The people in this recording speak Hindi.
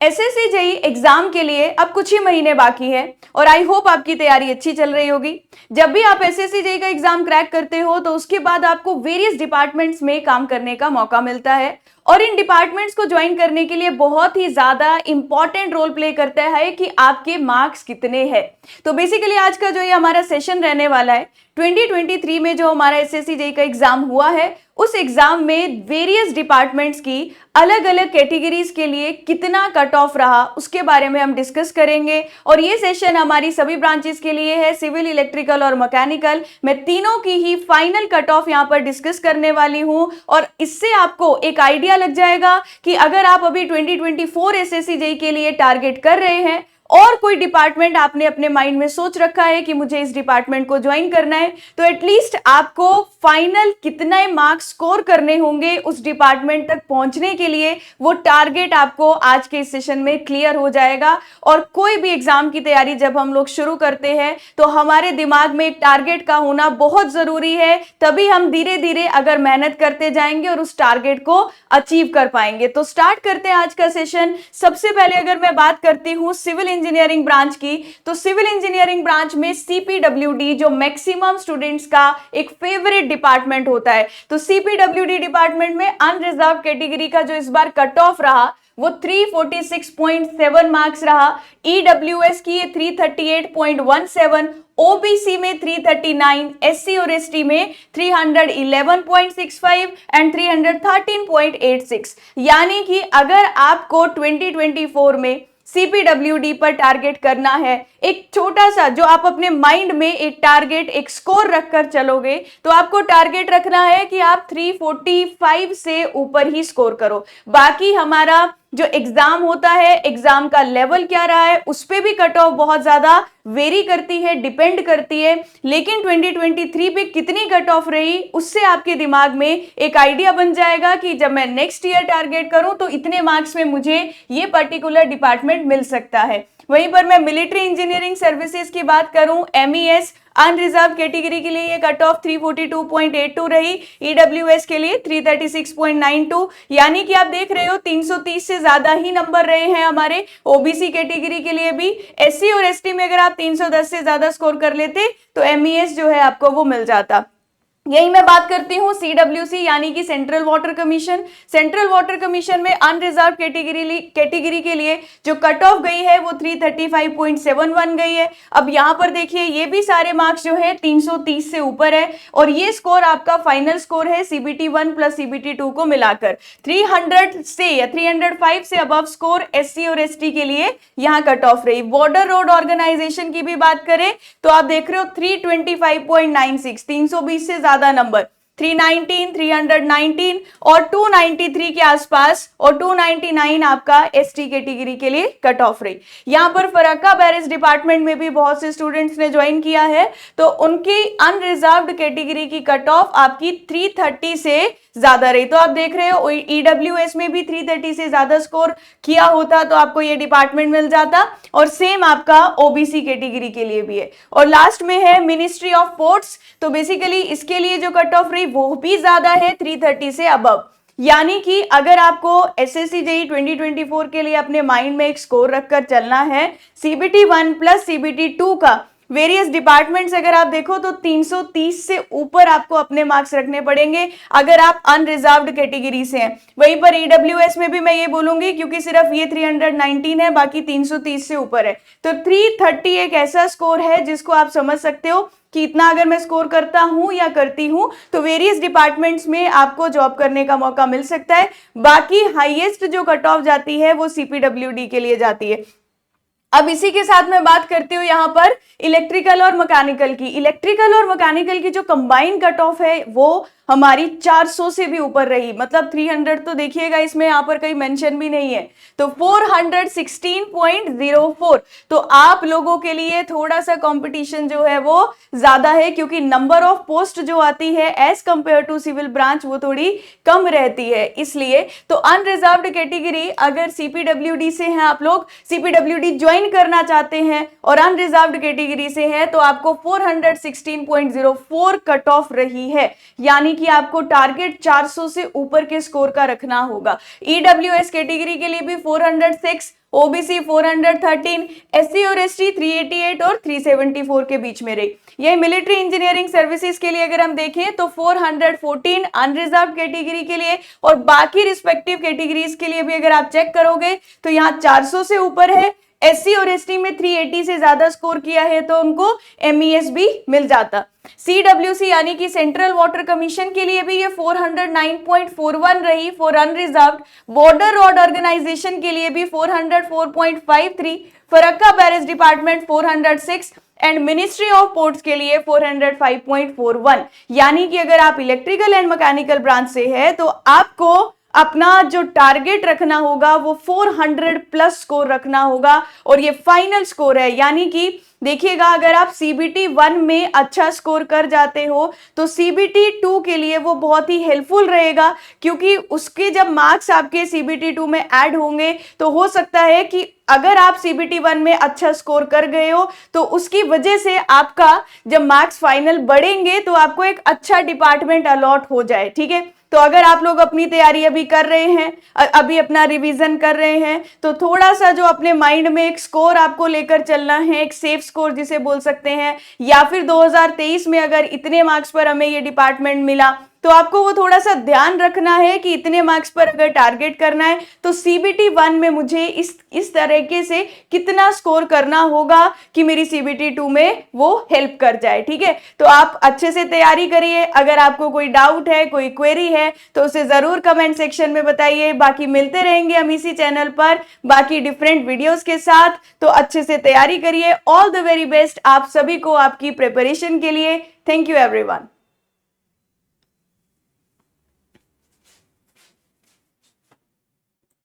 एसएससी जेई एग्जाम के लिए अब कुछ ही महीने बाकी है और आई होप आपकी तैयारी अच्छी चल रही होगी। जब भी आप एसएससी जेई का एग्जाम क्रैक करते हो तो उसके बाद आपको वेरियस डिपार्टमेंट्स में काम करने का मौका मिलता है और इन डिपार्टमेंट्स को ज्वाइन करने के लिए बहुत ही ज्यादा इंपॉर्टेंट रोल प्ले करता है कि आपके मार्क्स कितने हैं। तो बेसिकली आज का जो ये हमारा सेशन रहने वाला है 2023 में जो हमारा एसएससी जेई का एग्जाम हुआ है उस एग्जाम में वेरियस डिपार्टमेंट्स की अलग अलग कैटेगरीज के लिए कितना कट ऑफ रहा उसके बारे में हम डिस्कस करेंगे। और ये सेशन हमारी सभी ब्रांचेस के लिए है, सिविल, इलेक्ट्रिकल और मैकेनिकल। मैं तीनों की ही फाइनल कट ऑफ यहाँ पर डिस्कस करने वाली हूँ और इससे आपको एक आइडिया लग जाएगा कि अगर आप अभी 2024 एसएससी जेई के लिए टारगेट कर रहे हैं और कोई डिपार्टमेंट आपने अपने माइंड में सोच रखा है कि मुझे इस डिपार्टमेंट को ज्वाइन करना है, तो एटलीस्ट आपको फाइनल कितने मार्क्स स्कोर करने होंगे उस डिपार्टमेंट तक पहुंचने के लिए, वो टारगेट आपको आज के इस सेशन में क्लियर हो जाएगा। और कोई भी एग्जाम की तैयारी जब हम लोग शुरू करते हैं तो हमारे दिमाग में एक टारगेट का होना बहुत जरूरी है, तभी हम धीरे धीरे अगर मेहनत करते जाएंगे और उस टारगेट को अचीव कर पाएंगे। तो स्टार्ट करते हैं आज का सेशन। सबसे पहले अगर मैं बात करती हूँ सिविल इंजीनियरिंग ब्रांच की, तो सिविल इंजीनियरिंग ब्रांच में सीपीडब्ल्यूडी जो मैक्सिमम स्टूडेंट्स का एक फेवरेट डिपार्टमेंट होता है, तो सीपीडब्ल्यूडी डिपार्टमेंट में अनरिजर्व कैटेगरी का जो इस बार कट ऑफ रहा वो 346.7 मार्क्स रहा। ईडब्ल्यूएस की ये 338.17, ओबीसी में 339, एससी और एसटी में 311.65 एंड 313.86। यानी कि अगर आपको 2024 में सीपीडब्ल्यूडी पर टारगेट करना है, एक छोटा सा जो आप अपने माइंड में एक टारगेट, एक स्कोर रखकर चलोगे, तो आपको टारगेट रखना है कि आप 345 से ऊपर ही स्कोर करो। बाकी हमारा जो एग्जाम होता है, एग्जाम का लेवल क्या रहा है, उस पे भी कट ऑफ बहुत ज्यादा वेरी करती है, डिपेंड करती है। लेकिन 2023 पे कितनी कट ऑफ रही उससे आपके दिमाग में एक आइडिया बन जाएगा कि जब मैं नेक्स्ट ईयर टारगेट करूं तो इतने मार्क्स में मुझे ये पर्टिकुलर डिपार्टमेंट मिल सकता है। वहीं पर मैं मिलिट्री इंजीनियरिंग सर्विसेज की बात करूं, एमईएस अनरिजर्व कैटेगरी के लिए ये कट ऑफ 342.82 रही, ईडब्ल्यूएस के लिए 336.92। यानी कि आप देख रहे हो 330 से ज्यादा ही नंबर रहे हैं हमारे ओबीसी कैटेगरी के लिए भी। एससी और एसटी में अगर आप 310 से ज्यादा स्कोर कर लेते तो एमईएस जो है आपको वो मिल जाता। यही मैं बात करती हूँ सीडब्ल्यूसी यानी कि central water commission. Central water commission में अनरिजर्व कैटेगरी के लिए जो कट ऑफ गई है वो 335.71 गई है। अब यहाँ पर देखिए ये भी सारे मार्क्स जो है 330 से ऊपर है और ये स्कोर आपका फाइनल स्कोर है सीबीटी 1 प्लस सीबीटी 2 को मिलाकर 300 से या 305 से अबव स्कोर एससी और एसटी के लिए यहाँ कट ऑफ रही। बॉर्डर रोड ऑर्गेनाइजेशन की भी बात करें तो आप देख रहे हो 325.96, 320 से ज्यादा नंबर, 319, 319 और 293 के आसपास और 299 आपका एसटी कैटेगरी के लिए कट ऑफ रही। यहां पर फरक्का बैरिज डिपार्टमेंट में भी बहुत से स्टूडेंट्स ने ज्वाइन किया है तो उनकी अनरिजर्व्ड कैटेगरी की कट ऑफ आपकी 330 से ज्यादा रही। तो आप देख रहे हो ईडब्ल्यूएस में भी 330 से ज्यादा स्कोर किया होता तो आपको ये डिपार्टमेंट मिल जाता और सेम आपका ओबीसी कैटेगरी के लिए भी है। और लास्ट में है मिनिस्ट्री ऑफ पोर्ट्स, तो बेसिकली इसके लिए जो कट ऑफ रही वो भी ज्यादा है 330 से अबव। यानी कि अगर आपको एसएससी जेई 2024 के लिए अपने माइंड में एक स्कोर रखकर चलना है, सीबीटी 1 प्लस सीबीटी 2 का वेरियस डिपार्टमेंट्स अगर आप देखो तो 330 से ऊपर आपको अपने मार्क्स रखने पड़ेंगे अगर आप अनरिजर्व्ड कैटेगरी से हैं। वहीं पर ईडब्ल्यूएस में भी मैं ये बोलूंगी क्योंकि सिर्फ ये 319 है, बाकी 330 से ऊपर है, तो 330 एक ऐसा स्कोर है जिसको आप समझ सकते हो कि इतना अगर मैं स्कोर करता हूं या करती हूं तो वेरियस डिपार्टमेंट्स में आपको जॉब करने का मौका मिल सकता है। बाकी हाईएस्ट जो कट ऑफ जाती है वो सीपीडब्ल्यूडी के लिए जाती है। अब इसी के साथ मैं बात करती हूँ यहाँ पर इलेक्ट्रिकल और मैकेनिकल की। इलेक्ट्रिकल और मैकेनिकल की जो कंबाइन कट ऑफ है वो हमारी 400 से भी ऊपर रही, मतलब 300 तो देखिएगा इसमें यहाँ पर कहीं मेंशन भी नहीं है, तो 416.04। तो आप लोगों के लिए थोड़ा सा कंपटीशन जो है वो ज्यादा है क्योंकि नंबर ऑफ पोस्ट जो आती है as compare to civil branch वो थोड़ी कम रहती है। इसलिए तो अनरिजर्व्ड कैटेगरी अगर सीपीडब्ल्यूडी से हैं, आप लोग सीपीडब्ल्यूडी ज्वाइन करना चाहते हैं और अनरिजर्व्ड कैटेगरी से है तो आपको 416.04 कट ऑफ रही है। यानी कि कि आपको टारगेट 400 से ऊपर के स्कोर का रखना होगा। ईडब्ल्यूएस कैटेगरी के लिए भी 406, ओबीसी 413, एससी और एसटी 388 और 374 के बीच में रही। ये मिलिट्री इंजीनियरिंग सर्विसेज के लिए अगर हम देखें तो 414 अनरिजर्व कैटेगरी के लिए, और बाकी रिस्पेक्टिव कैटेगरीज के लिए भी अगर आप चेक करोगे तो यहाँ 400 से ऊपर है। एससी और एसटी में 380 से ज्यादा स्कोर किया है तो उनको एमईएस भी मिल जाता। सीडब्ल्यूसी यानी कि सेंट्रल वाटर कमीशन के लिए भी ये 409.41 रही for unreserved. Border road organisation के लिए भी 404.53, Farakka barrage department 406 and ministry of ports के लिए 405.41। यानी कि अगर आप इलेक्ट्रिकल एंड मैकेनिकल ब्रांच से है तो आपको अपना जो टारगेट रखना होगा वो 400 प्लस स्कोर रखना होगा, और ये फाइनल स्कोर है। यानी कि देखिएगा, अगर आप सीबीटी 1 में अच्छा स्कोर कर जाते हो तो सीबीटी 2 के लिए वो बहुत ही हेल्पफुल रहेगा, क्योंकि उसके जब मार्क्स आपके सीबीटी 2 में ऐड होंगे तो हो सकता है कि अगर आप सीबीटी 1 में अच्छा स्कोर कर गए हो तो उसकी वजह से आपका जब मार्क्स फाइनल बढ़ेंगे तो आपको एक अच्छा डिपार्टमेंट अलॉट हो जाए। ठीक है, तो अगर आप लोग अपनी तैयारी अभी कर रहे हैं, अभी अपना रिवीजन कर रहे हैं, तो थोड़ा सा जो अपने माइंड में एक स्कोर आपको लेकर चलना है, एक सेफ स्कोर जिसे बोल सकते हैं, या फिर 2023 में अगर इतने मार्क्स पर हमें ये डिपार्टमेंट मिला तो आपको वो थोड़ा सा ध्यान रखना है कि इतने मार्क्स पर अगर टारगेट करना है तो सीबीटी 1 में मुझे इस तरीके से कितना स्कोर करना होगा कि मेरी सीबीटी 2 में वो हेल्प कर जाए। ठीक है, तो आप अच्छे से तैयारी करिए। अगर आपको कोई डाउट है, कोई क्वेरी है तो उसे जरूर कमेंट सेक्शन में बताइए। बाकी मिलते रहेंगे हम इसी चैनल पर बाकी डिफरेंट वीडियोस के साथ, तो अच्छे से तैयारी करिए। ऑल द वेरी बेस्ट आप सभी को आपकी प्रिपरेशन के लिए। Thank you everyone.